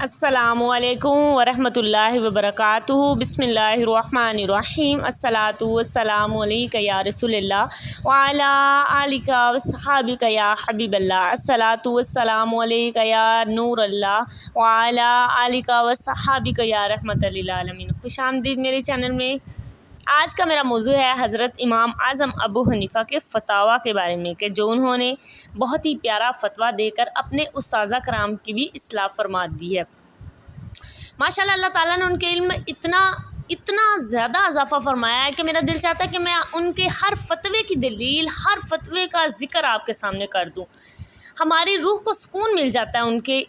السلام علیکم ورحمۃ اللہ وبرکاتہ۔ بسم اللہ الرحمن الرحیم۔ الصلاۃ والسلام علیک یا رسول اللہ وعلی آلک وصحابک یا حبیب اللہ۔ الصلاۃ والسلام علیک یا نور اللہ وعلی آلک وصحابک یا رحمۃ للعالمین۔ خوش آمدید میرے چینل میں۔ آج کا میرا موضوع ہے حضرت امام اعظم ابو حنیفہ کے فتاویٰ کے بارے میں، کہ جو انہوں نے بہت ہی پیارا فتویٰ دے کر اپنے اساتذہ کرام کی بھی اصلاح فرما دی ہے۔ ماشاءاللہ اللہ تعالیٰ نے ان کے علم میں اتنا زیادہ اضافہ فرمایا ہے کہ میرا دل چاہتا ہے کہ میں ان کے ہر فتوے کی دلیل، ہر فتوے کا ذکر آپ کے سامنے کر دوں۔ ہماری روح کو سکون مل جاتا ہے ان کے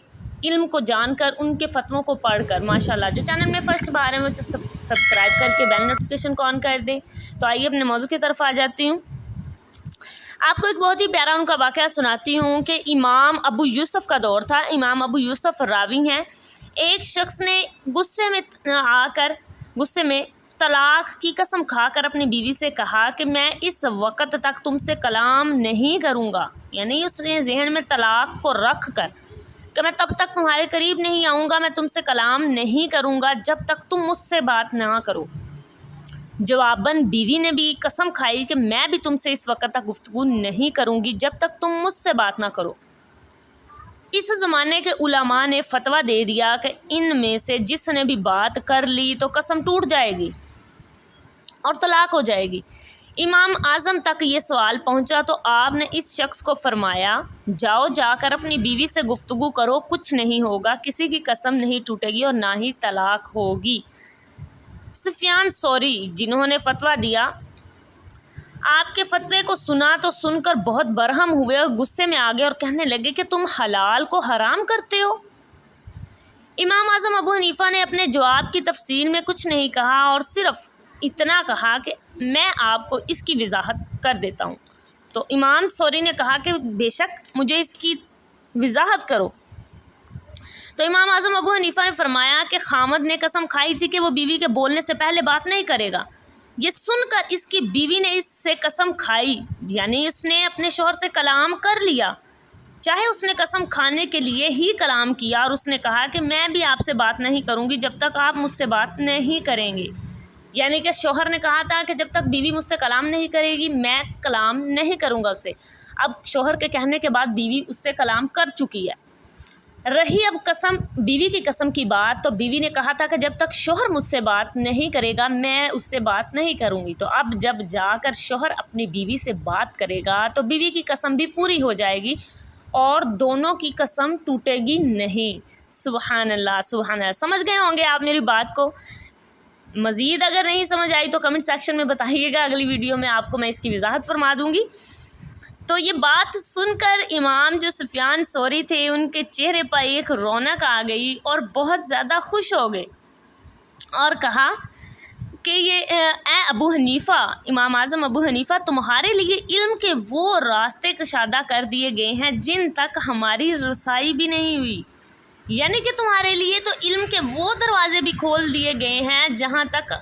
علم کو جان کر، ان کے فتووں کو پڑھ کر۔ ماشاءاللہ جو چینل میں فرسٹ بار ہیں وہ سبسکرائب کر کے بیل نوٹیفیکیشن کو آن کر دیں۔ تو آئیے اپنے موضوع کی طرف آ جاتی ہوں۔ آپ کو ایک بہت ہی پیارا ان کا واقعہ سناتی ہوں کہ امام ابو یوسف کا دور تھا۔ امام ابو یوسف راوی ہیں۔ ایک شخص نے غصے میں طلاق کی قسم کھا کر اپنی بیوی سے کہا کہ میں اس وقت تک تم سے کلام نہیں کروں گا، یعنی اس نے ذہن میں طلاق کو رکھ کر کہ میں تب تک تمہارے قریب نہیں آؤں گا، میں تم سے کلام نہیں کروں گا جب تک تم مجھ سے بات نہ کرو۔ جواباً بیوی نے بھی قسم کھائی کہ میں بھی تم سے اس وقت تک گفتگو نہیں کروں گی جب تک تم مجھ سے بات نہ کرو۔ اس زمانے کے علماء نے فتویٰ دے دیا کہ ان میں سے جس نے بھی بات کر لی تو قسم ٹوٹ جائے گی اور طلاق ہو جائے گی۔ امام اعظم تک یہ سوال پہنچا تو آپ نے اس شخص کو فرمایا، جاؤ جا کر اپنی بیوی سے گفتگو کرو، کچھ نہیں ہوگا، کسی کی قسم نہیں ٹوٹے گی اور نہ ہی طلاق ہوگی۔ سفیان ثوری جنہوں نے فتویٰ دیا، آپ کے فتوے کو سنا تو سن کر بہت برہم ہوئے اور غصے میں آ گئے اور کہنے لگے کہ تم حلال کو حرام کرتے ہو۔ امام اعظم ابو حنیفہ نے اپنے جواب کی تفصیل میں کچھ نہیں کہا اور صرف اتنا کہا کہ میں آپ کو اس کی وضاحت کر دیتا ہوں۔ تو امام ثوری نے کہا کہ بے شک مجھے اس کی وضاحت کرو۔ تو امام اعظم ابو حنیفہ نے فرمایا کہ خامد نے قسم کھائی تھی کہ وہ بیوی کے بولنے سے پہلے بات نہیں کرے گا۔ یہ سن کر اس کی بیوی نے اس سے قسم کھائی، یعنی اس نے اپنے شوہر سے کلام کر لیا، چاہے اس نے قسم کھانے کے لیے ہی کلام کیا، اور اس نے کہا کہ میں بھی آپ سے بات نہیں کروں گی جب تک آپ مجھ سے بات نہیں کریں گے۔ یعنی کہ شوہر نے کہا تھا کہ جب تک بیوی مجھ سے کلام نہیں کرے گی میں کلام نہیں کروں گا اسے۔ اب شوہر کے کہنے کے بعد بیوی اس سے کلام کر چکی ہے۔ رہی اب بیوی کی قسم کی بات، تو بیوی نے کہا تھا کہ جب تک شوہر مجھ سے بات نہیں کرے گا میں اس سے بات نہیں کروں گی۔ تو اب جب جا کر شوہر اپنی بیوی سے بات کرے گا تو بیوی کی قسم بھی پوری ہو جائے گی اور دونوں کی قسم ٹوٹے گی نہیں۔ سبحان اللہ سبحان اللہ۔ سمجھ گئے ہوں گے آپ میری بات کو؟ مزید اگر نہیں سمجھ آئی تو کمنٹ سیکشن میں بتائیے گا، اگلی ویڈیو میں آپ کو میں اس کی وضاحت فرما دوں گی۔ تو یہ بات سن کر امام جو سفیان ثوری تھے ان کے چہرے پر ایک رونق آ گئی اور بہت زیادہ خوش ہو گئے اور کہا کہ اے ابو حنیفہ، امام اعظم ابو حنیفہ، تمہارے لیے علم کے وہ راستے کشادہ کر دیے گئے ہیں جن تک ہماری رسائی بھی نہیں ہوئی، یعنی کہ تمہارے لیے تو علم کے وہ دروازے بھی کھول دیے گئے ہیں جہاں تک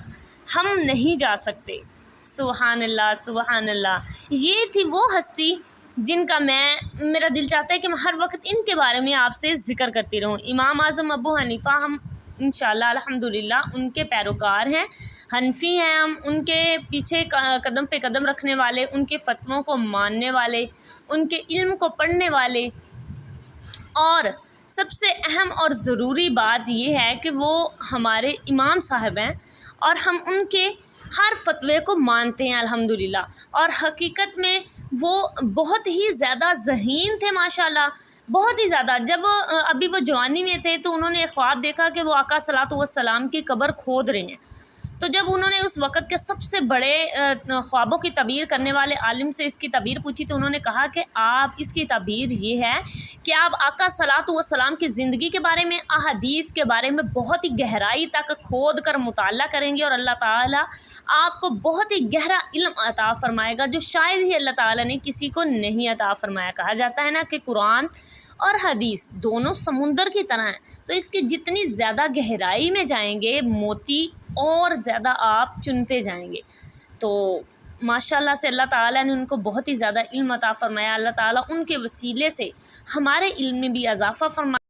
ہم نہیں جا سکتے۔ سبحان اللہ سبحان اللہ۔ یہ تھی وہ ہستی جن کا میرا دل چاہتا ہے کہ میں ہر وقت ان کے بارے میں آپ سے ذکر کرتی رہوں۔ امام اعظم ابو حنیفہ ہم انشاءاللہ الحمدللہ ان کے پیروکار ہیں، حنفی ہیں ہم، ان کے پیچھے قدم پہ قدم رکھنے والے، ان کے فتووں کو ماننے والے، ان کے علم کو پڑھنے والے۔ اور سب سے اہم اور ضروری بات یہ ہے کہ وہ ہمارے امام صاحب ہیں اور ہم ان کے ہر فتوے کو مانتے ہیں الحمدللہ۔ اور حقیقت میں وہ بہت ہی زیادہ ذہین تھے ماشاءاللہ، بہت ہی زیادہ۔ جب ابھی وہ جوانی میں تھے تو انہوں نے ایک خواب دیکھا کہ وہ آقا صلی اللہ علیہ وسلم کی قبر کھود رہے ہیں۔ تو جب انہوں نے اس وقت کے سب سے بڑے خوابوں کی تعبیر کرنے والے عالم سے اس کی تعبیر پوچھی تو انہوں نے کہا کہ آپ اس کی تعبیر یہ ہے کہ آپ آقا صلی اللہ علیہ وسلم کی زندگی کے بارے میں، احادیث کے بارے میں بہت ہی گہرائی تک کھود کر مطالعہ کریں گے اور اللہ تعالیٰ آپ کو بہت ہی گہرا علم عطا فرمائے گا جو شاید ہی اللہ تعالیٰ نے کسی کو نہیں عطا فرمایا۔ کہا جاتا ہے نا کہ قرآن اور حدیث دونوں سمندر کی طرح ہیں، تو اس کی جتنی زیادہ گہرائی میں جائیں گے موتی اور زیادہ آپ چنتے جائیں گے۔ تو ماشاءاللہ سے اللہ تعالیٰ نے ان کو بہت ہی زیادہ علم عطا فرمایا۔ اللہ تعالیٰ ان کے وسیلے سے ہمارے علم میں بھی اضافہ فرمایا۔